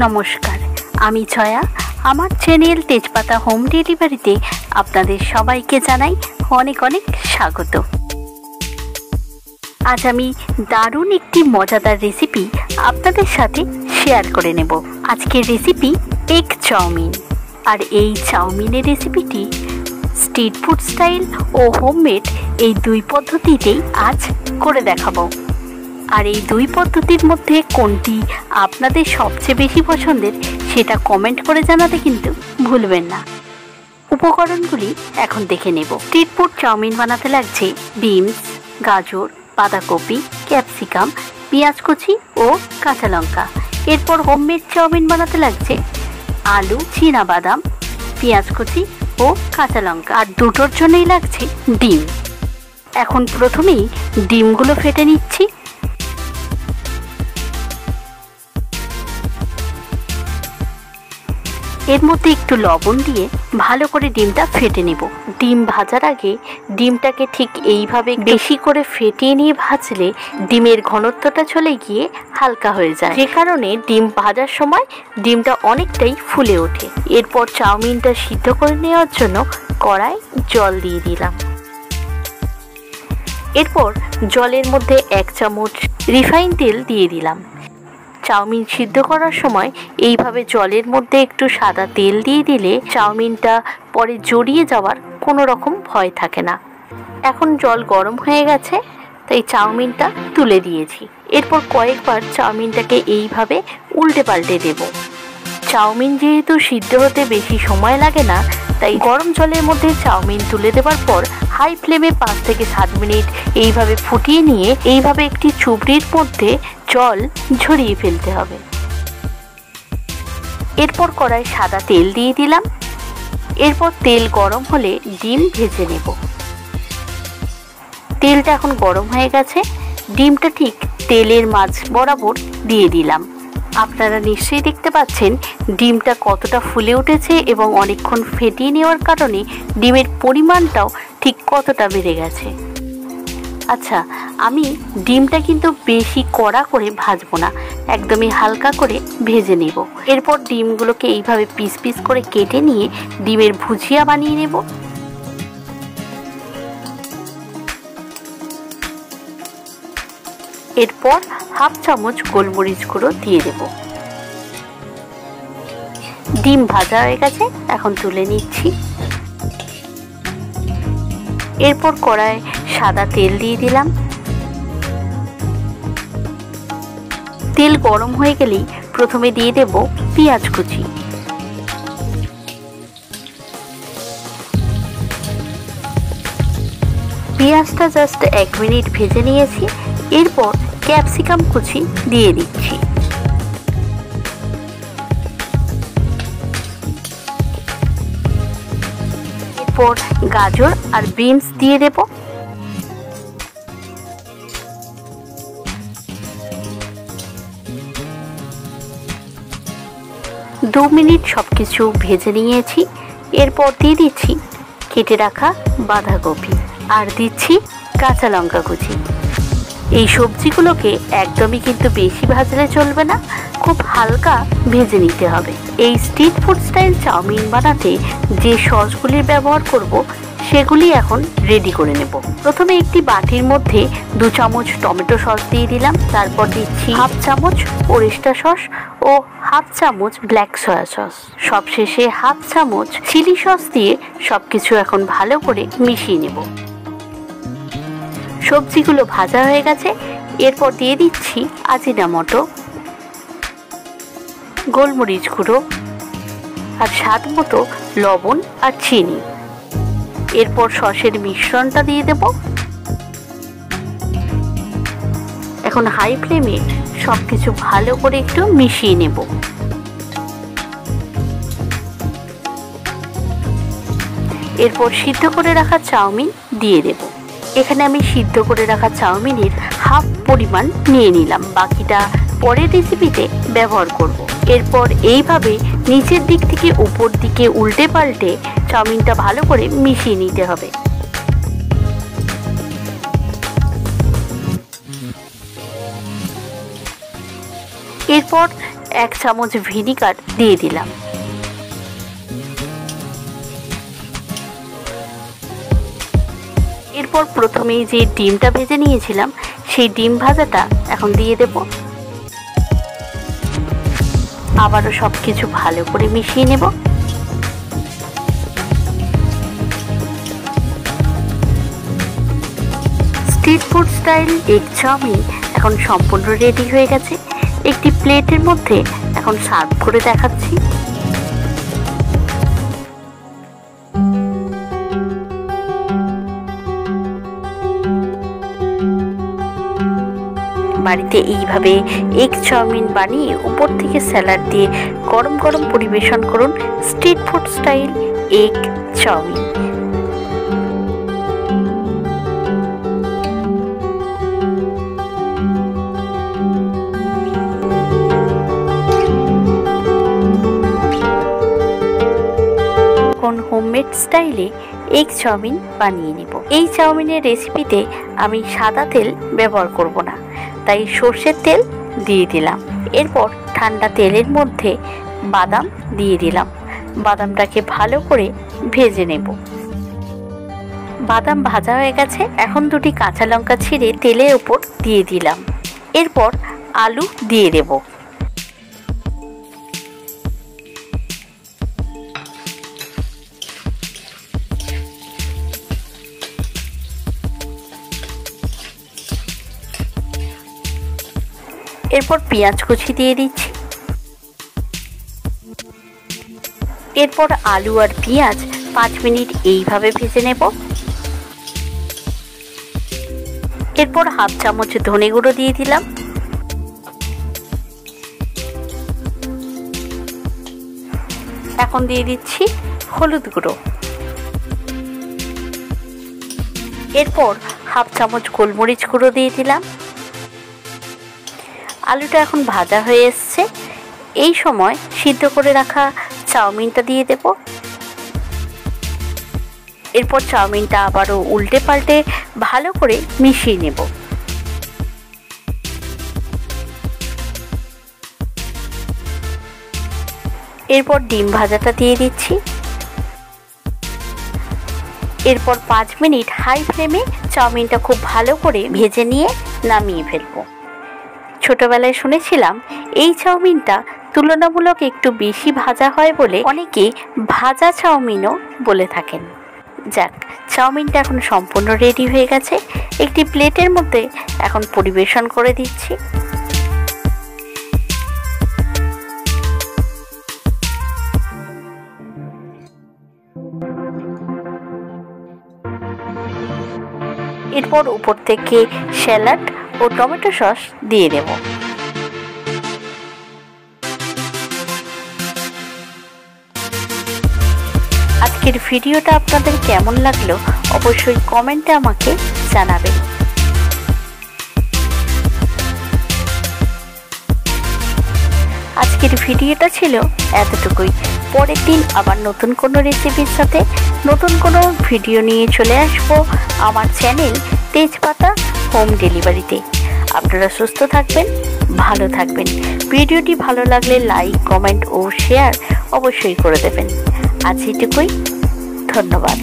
নমস্কার, আমি ছয়া। আমার চ্যানেল তেজপাতা হোম ডেলিভারিতে আপনাদের সবাইকে জানাই অনেক অনেক স্বাগত। আজ আমি দারুণ একটি মজাদার রেসিপি আপনাদের সাথে শেয়ার করে নেব। আজকের রেসিপি এগ চাউমিন। আর এই চাউমিনের রেসিপিটি স্ট্রিট ফুড স্টাইল ও হোমমেড এই দুই পদ্ধতিতেই আজ করে দেখাবো। আর এই দুই পদ্ধতির মধ্যে কোনটি আপনাদের সবচেয়ে বেশি পছন্দের সেটা কমেন্ট করে জানাতে কিন্তু ভুলবেন না। উপকরণগুলি এখন দেখে নেব। স্ট্রিট ফুড চাউমিন বানাতে লাগছে বিনস, গাজর, বাঁধাকপি, ক্যাপসিকাম, পেঁয়াজ কুচি ও কাঁচা লঙ্কা। এরপর হোমমেড চাউমিন বানাতে লাগছে আলু, চীনাবাদাম, পেঁয়াজ কুচি ও কাঁচা লঙ্কা। আর দুটোর জন্যই লাগছে ডিম। এখন প্রথমেই ডিমগুলো ফেটে নিচ্ছি। এর মধ্যে একটু লবণ দিয়ে ভালো করে ডিমটা ফেটে নেব। ডিম ভাজার আগে ডিমটাকে ঠিক এইভাবে বেশি করে ফেটিয়ে নিয়ে ভাজলে ডিমের ঘনত্বটা চলে গিয়ে হালকা হয়ে যায়, যে কারণে ডিম ভাজার সময় ডিমটা অনেকটাই ফুলে ওঠে। এরপর চাউমিনটা সিদ্ধ করে নেওয়ার জন্য কড়াই জল দিয়ে দিলাম। এরপর জলের মধ্যে 1 চামচ রিফাইন তেল দিয়ে দিলাম। চাউমিন সিদ্ধ করার সময় এইভাবে জলের মধ্যে একটু সাদা তেল দিয়ে দিলে চাউমিনটা পরে জড়িয়ে যাওয়ার কোনো রকম ভয় থাকে না। এখন জল গরম হয়ে গেছে, তাই চাউমিনটা তুলে দিয়েছি। এরপর কয়েকবার চাউমিনটাকে এইভাবে উল্টে পাল্টে দেব। চাউমিন যেহেতু সিদ্ধ হতে বেশি সময় লাগে না, তাই গরম জলের মধ্যে চাউমিন তুলে দেওয়ার পর হাই ফ্লেমে 5 থেকে 7 মিনিট এইভাবে ফুটিয়ে নিয়ে এইভাবে একটি চুবড়ির মধ্যে জল ঝরিয়ে ফেলতে হবে। এরপর কড়াই সাদা তেল দিয়ে দিলাম। এরপর তেল গরম হলে ডিম ভেজে নেব। তেলটা এখন গরম হয়ে গেছে, ডিমটা ঠিক তেলের মাঝ বরাবর দিয়ে দিলাম। আপনারা নিশ্চয়ই দেখতে পাচ্ছেন ডিমটা কতটা ফুলে উঠেছে এবং অনেকক্ষণ ফেটিয়ে নেওয়ার কারণে ডিমের পরিমাণটাও ঠিক কতটা বেড়ে গেছে। আচ্ছা, আমি ডিমটা কিন্তু বেশি কড়া করে ভাজবো না, একদমই হালকা করে ভেজে নেব। এরপর ডিমগুলোকে এইভাবে পিস পিস করে কেটে নিয়ে ডিমের ভুজিয়া বানিয়ে নেব। এরপর 1/2 চামচ গোলমরিচ গুঁড়ো দিয়ে দেব। ডিম ভাজা হয়ে গেছে, এখন তুলে নিচ্ছি। এরপর কড়ায় সাদা তেল দিয়ে দিলাম। তেল গরম হয়ে গেলেই প্রথমে দিয়ে দেব পেঁয়াজ কুচি। পেঁয়াজটা জাস্ট 1 মিনিট ভেজে নিয়েছি। এরপর ক্যাপসিকাম কুচি দিয়ে দিচ্ছি। এরপর গাজর আর বিনস দিয়ে দেব। 2 মিনিট সবকিছু ভেজে নিয়েছি। এরপর দিয়ে দিচ্ছি কেটে রাখা বাঁধাকপি আর দিচ্ছি কাঁচা লঙ্কা কুচি। এই সবজিগুলোকে একদমই কিন্তু বেশি ভাজলে চলবে না, খুব হালকা ভেজে নিতে হবে। এই স্ট্রিট ফুড স্টাইল চাউমিন বানাতে যে সসগুলির ব্যবহার করব সেগুলি এখন রেডি করে নেব। প্রথমে একটি বাটির মধ্যে 2 চামচ টমেটো সস দিয়ে দিলাম। তারপর দিচ্ছি 1/2 চামচ ওরেস্টা সস ও 1/2 চামচ ব্ল্যাক সয়া সস। সবশেষে 1/2 চামচ চিলি সস দিয়ে সবকিছু এখন ভালো করে মিশিয়ে নেব। সবজিগুলো ভাজা হয়ে গেছে। এরপর দিয়ে দিচ্ছি আজিনামোটো, গোলমরিচ গুঁড়ো আর স্বাদ মতো লবণ আর চিনি। এরপর সসের মিশ্রণটা দিয়ে দেব। এখন হাই ফ্লেমে সবকিছু ভালো করে একটু মিশিয়ে নেব। এরপর সিদ্ধ করে রাখা চাউমিন দিয়ে দেব। এখানে আমি সিদ্ধ করে রাখা চাউমিনের 1/2 পরিমাণ নিয়ে নিলাম, বাকিটা পরের রেসিপিতে ব্যবহার করব। এরপর এইভাবে নিচের দিক থেকে উপর দিকে উল্টে পাল্টে চাউমিনটা ভালো করে মিশিয়ে নিতে হবে। এরপর 1 চামচ ভিনিগার দিয়ে দিলাম। এরপর প্রথমেই যে ডিমটা ভেজে নিয়েছিলাম সেই ডিম ভাজাটা এখন দিয়ে দেব। আবারও সবকিছু ভালো করে মিশিয়ে নেব। Street food style egg chow mein এখন সম্পূর্ণ রেডি হয়ে গেছে। একটি প্লেটের মধ্যে এখন সার্ভ করে দেখাচ্ছি। বাড়িতে এইভাবে এগ চাউমিন বানিয়ে উপর থেকে স্যালাড দিয়ে গরম গরম পরিবেশন করুন street food style egg chow mein. Homemade স্টাইলে এগ চাউমিন বানিয়ে নেব। এই চাউমিনের রেসিপিতে আমি সাদা তেল ব্যবহার করব না, তাই সর্ষের তেল দিয়ে দিলাম। এরপর ঠান্ডা তেলের মধ্যে বাদাম দিয়ে দিলাম। বাদামটাকে ভালো করে ভেজে নেব। বাদাম ভাজা হয়ে গেছে। এখন 2টি কাঁচা লঙ্কা ছিঁড়ে তেলের উপর দিয়ে দিলাম। এরপর আলু দিয়ে দেব। এরপর পেঁয়াজ কুচি দিয়ে দিচ্ছি। এরপর আলু আর পেঁয়াজ 5 মিনিট এইভাবে ভেজে নেব। এরপর হাফ চামচ ধনে গুঁড়ো দিয়ে দিলাম। এখন দিয়ে দিচ্ছি হলুদ গুঁড়ো। এরপর হাফ চামচ গোলমরিচ গুঁড়ো দিয়ে দিলাম। আলুটা এখন ভাজা হয়ে এসছে। এই সময় সিদ্ধ করে রাখা চাউমিনটা দিয়ে দেব। এরপর চাউমিনটা আবারও উল্টে পাল্টে ভালো করে মিশিয়ে নেব। এরপর ডিম ভাজাটা দিয়ে দিচ্ছি। এরপর 5 মিনিট হাই ফ্লেমে চাউমিনটা খুব ভালো করে ভেজে নিয়ে নামিয়ে ফেলবো। ছোটবেলায় শুনেছিলাম এই চাউমিনটা তুলনামূলক একটু বেশি ভাজা হয় বলে অনেকে ভাজা চাউমিনও বলে থাকেন। যাক, চাউমিনটা এখন সম্পূর্ণ রেডি হয়ে গেছে। একটি প্লেটের মধ্যে এখন পরিবেশন করে দিচ্ছি। এরপর উপর থেকে স্যালাড ও টমেটো সস দিয়ে দেব। আজকের ভিডিওটা আপনাদের কেমন লাগলো অবশ্যই কমেন্টে আমাকে জানাবেন। আজকের ভিডিওটা ছিল এতটুকুই। পরের দিন আবার নতুন কোনো রেসিপির সাথে নতুন কোনো ভিডিও নিয়ে চলে আসবো আমার চ্যানেল তেজপাতা হোম ডেলিভারিতে। আপনারা সুস্থ থাকবেন, ভালো থাকবেন। ভিডিওটি ভালো লাগলে লাইক, কমেন্ট ও শেয়ার অবশ্যই করে দেবেন। আজ এটুকুই। ধন্যবাদ।